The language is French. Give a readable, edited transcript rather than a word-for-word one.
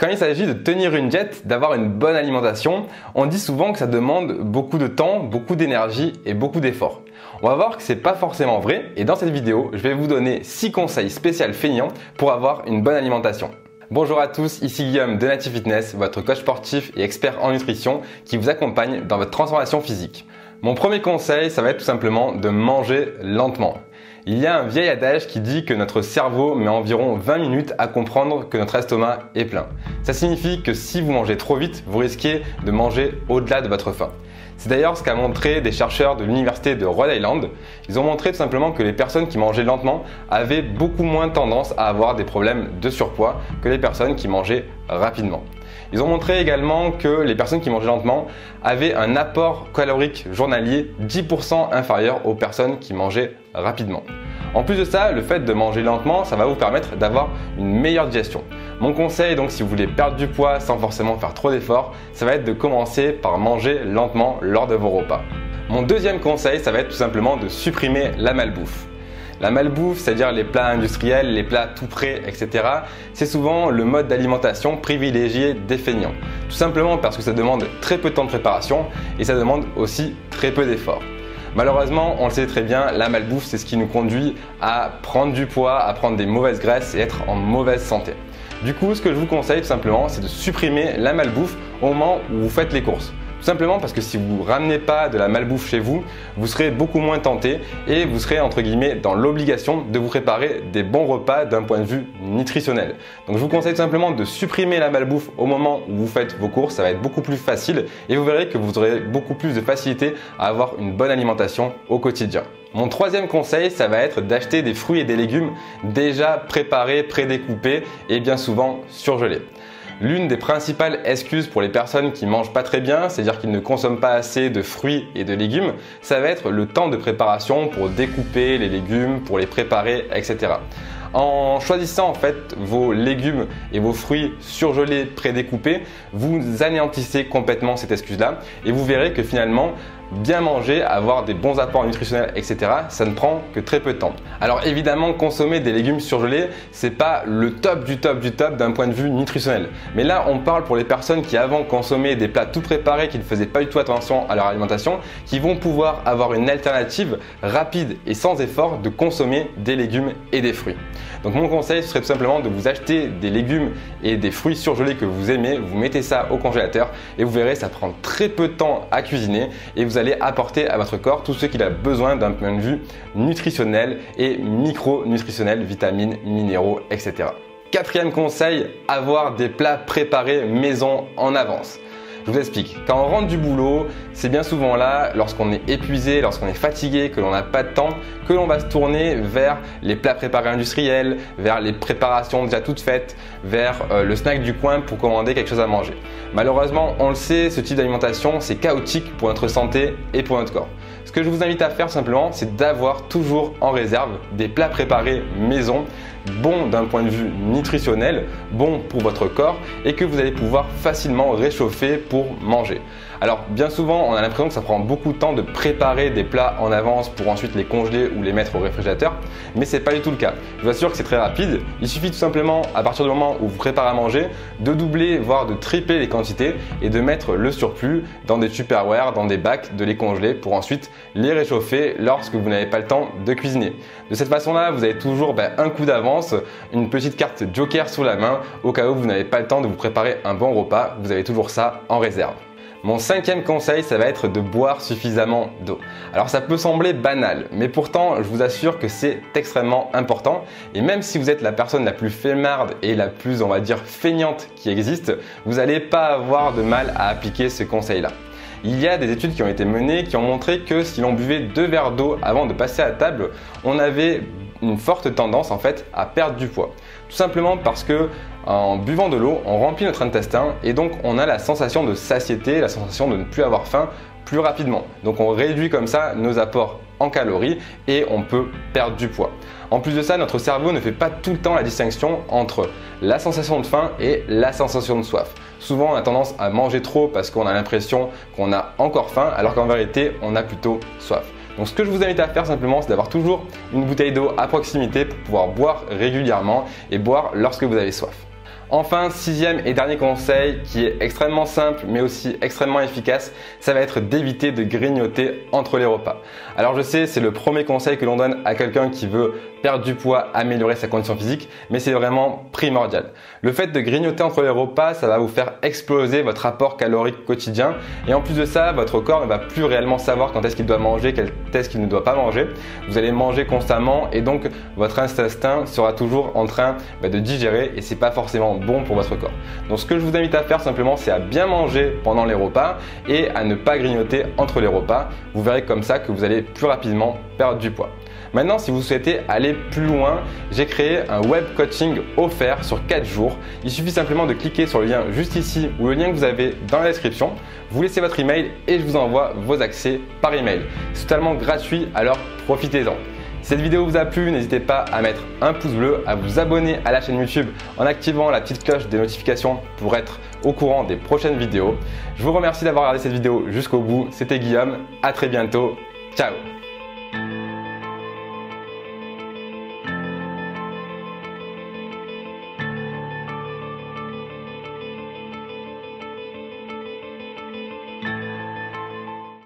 Quand il s'agit de tenir une diète, d'avoir une bonne alimentation, on dit souvent que ça demande beaucoup de temps, beaucoup d'énergie et beaucoup d'efforts. On va voir que c'est pas forcément vrai et dans cette vidéo, je vais vous donner 6 conseils spéciaux feignants pour avoir une bonne alimentation. Bonjour à tous, ici Guillaume de Native Fitness, votre coach sportif et expert en nutrition qui vous accompagne dans votre transformation physique. Mon premier conseil, ça va être tout simplement de manger lentement. Il y a un vieil adage qui dit que notre cerveau met environ 20 minutes à comprendre que notre estomac est plein. Ça signifie que si vous mangez trop vite, vous risquez de manger au-delà de votre faim. C'est d'ailleurs ce qu'a montré des chercheurs de l'université de Rhode Island. Ils ont montré tout simplement que les personnes qui mangeaient lentement avaient beaucoup moins tendance à avoir des problèmes de surpoids que les personnes qui mangeaient rapidement. Ils ont montré également que les personnes qui mangeaient lentement avaient un apport calorique journalier 10% inférieur aux personnes qui mangeaient rapidement. En plus de ça, le fait de manger lentement, ça va vous permettre d'avoir une meilleure digestion. Mon conseil, donc, si vous voulez perdre du poids sans forcément faire trop d'efforts, ça va être de commencer par manger lentement lors de vos repas. Mon deuxième conseil, ça va être tout simplement de supprimer la malbouffe. La malbouffe, c'est-à-dire les plats industriels, les plats tout prêts, etc. C'est souvent le mode d'alimentation privilégié des feignants. Tout simplement parce que ça demande très peu de temps de préparation et ça demande aussi très peu d'efforts. Malheureusement, on le sait très bien, la malbouffe, c'est ce qui nous conduit à prendre du poids, à prendre des mauvaises graisses et être en mauvaise santé. Du coup, ce que je vous conseille tout simplement, c'est de supprimer la malbouffe au moment où vous faites les courses. Tout simplement parce que si vous ne ramenez pas de la malbouffe chez vous, vous serez beaucoup moins tenté et vous serez entre guillemets dans l'obligation de vous préparer des bons repas d'un point de vue nutritionnel. Donc je vous conseille tout simplement de supprimer la malbouffe au moment où vous faites vos courses, ça va être beaucoup plus facile et vous verrez que vous aurez beaucoup plus de facilité à avoir une bonne alimentation au quotidien. Mon troisième conseil, ça va être d'acheter des fruits et des légumes déjà préparés, prédécoupés et bien souvent surgelés. L'une des principales excuses pour les personnes qui mangent pas très bien, c'est-à-dire qu'ils ne consomment pas assez de fruits et de légumes, ça va être le temps de préparation pour découper les légumes, pour les préparer, etc. En choisissant en fait vos légumes et vos fruits surgelés, prédécoupés, vous anéantissez complètement cette excuse-là et vous verrez que finalement, bien manger, avoir des bons apports nutritionnels, etc., ça ne prend que très peu de temps. Alors évidemment, consommer des légumes surgelés, c'est pas le top du top du top d'un point de vue nutritionnel. Mais là, on parle pour les personnes qui avant consommaient des plats tout préparés, qui ne faisaient pas du tout attention à leur alimentation, qui vont pouvoir avoir une alternative rapide et sans effort de consommer des légumes et des fruits. Donc mon conseil, ce serait tout simplement de vous acheter des légumes et des fruits surgelés que vous aimez, vous mettez ça au congélateur et vous verrez, ça prend très peu de temps à cuisiner et vous allez apporter à votre corps tout ce qu'il a besoin d'un point de vue nutritionnel et micronutritionnel, vitamines, minéraux, etc. Quatrième conseil, avoir des plats préparés maison en avance. Je vous explique, quand on rentre du boulot, c'est bien souvent là, lorsqu'on est épuisé, lorsqu'on est fatigué, que l'on n'a pas de temps, que l'on va se tourner vers les plats préparés industriels, vers les préparations déjà toutes faites, vers le snack du coin pour commander quelque chose à manger. Malheureusement, on le sait, ce type d'alimentation, c'est chaotique pour notre santé et pour notre corps. Ce que je vous invite à faire simplement, c'est d'avoir toujours en réserve des plats préparés maison, bons d'un point de vue nutritionnel, bons pour votre corps et que vous allez pouvoir facilement réchauffer pour manger. Alors bien souvent, on a l'impression que ça prend beaucoup de temps de préparer des plats en avance pour ensuite les congeler ou les mettre au réfrigérateur, mais c'est pas du tout le cas. Je vous assure que c'est très rapide. Il suffit tout simplement, à partir du moment où vous préparez à manger, de doubler, voire de tripler les quantités et de mettre le surplus dans des Tupperware, dans des bacs, de les congeler pour ensuite les réchauffer lorsque vous n'avez pas le temps de cuisiner. De cette façon-là, vous avez toujours un coup d'avance, une petite carte joker sous la main au cas où vous n'avez pas le temps de vous préparer un bon repas, vous avez toujours ça en réserve. Mon cinquième conseil, ça va être de boire suffisamment d'eau. Alors ça peut sembler banal, mais pourtant je vous assure que c'est extrêmement important. Et même si vous êtes la personne la plus flemmarde et la plus, on va dire, feignante qui existe, vous n'allez pas avoir de mal à appliquer ce conseil-là. Il y a des études qui ont été menées qui ont montré que si l'on buvait 2 verres d'eau avant de passer à table, on avait une forte tendance en fait à perdre du poids. Tout simplement parce que en buvant de l'eau, on remplit notre intestin et donc on a la sensation de satiété, la sensation de ne plus avoir faim plus rapidement. Donc on réduit comme ça nos apports en calories et on peut perdre du poids. En plus de ça, notre cerveau ne fait pas tout le temps la distinction entre la sensation de faim et la sensation de soif. Souvent, on a tendance à manger trop parce qu'on a l'impression qu'on a encore faim, alors qu'en vérité, on a plutôt soif. Donc ce que je vous invite à faire simplement, c'est d'avoir toujours une bouteille d'eau à proximité pour pouvoir boire régulièrement et boire lorsque vous avez soif. Enfin, sixième et dernier conseil qui est extrêmement simple mais aussi extrêmement efficace, ça va être d'éviter de grignoter entre les repas. Alors je sais, c'est le premier conseil que l'on donne à quelqu'un qui veut perdre du poids, améliorer sa condition physique, mais c'est vraiment primordial. Le fait de grignoter entre les repas, ça va vous faire exploser votre apport calorique quotidien et en plus de ça, votre corps ne va plus réellement savoir quand est-ce qu'il doit manger, quand est-ce qu'il ne doit pas manger. Vous allez manger constamment et donc votre intestin sera toujours en train de digérer et c'est pas forcément bon pour votre corps. Donc ce que je vous invite à faire simplement, c'est à bien manger pendant les repas et à ne pas grignoter entre les repas. Vous verrez comme ça que vous allez plus rapidement perdre du poids. Maintenant, si vous souhaitez aller plus loin, j'ai créé un web coaching offert sur 4 jours. Il suffit simplement de cliquer sur le lien juste ici ou le lien que vous avez dans la description. Vous laissez votre email et je vous envoie vos accès par email. C'est totalement gratuit, alors profitez-en. Si cette vidéo vous a plu, n'hésitez pas à mettre un pouce bleu, à vous abonner à la chaîne YouTube en activant la petite cloche des notifications pour être au courant des prochaines vidéos. Je vous remercie d'avoir regardé cette vidéo jusqu'au bout. C'était Guillaume, à très bientôt. Ciao!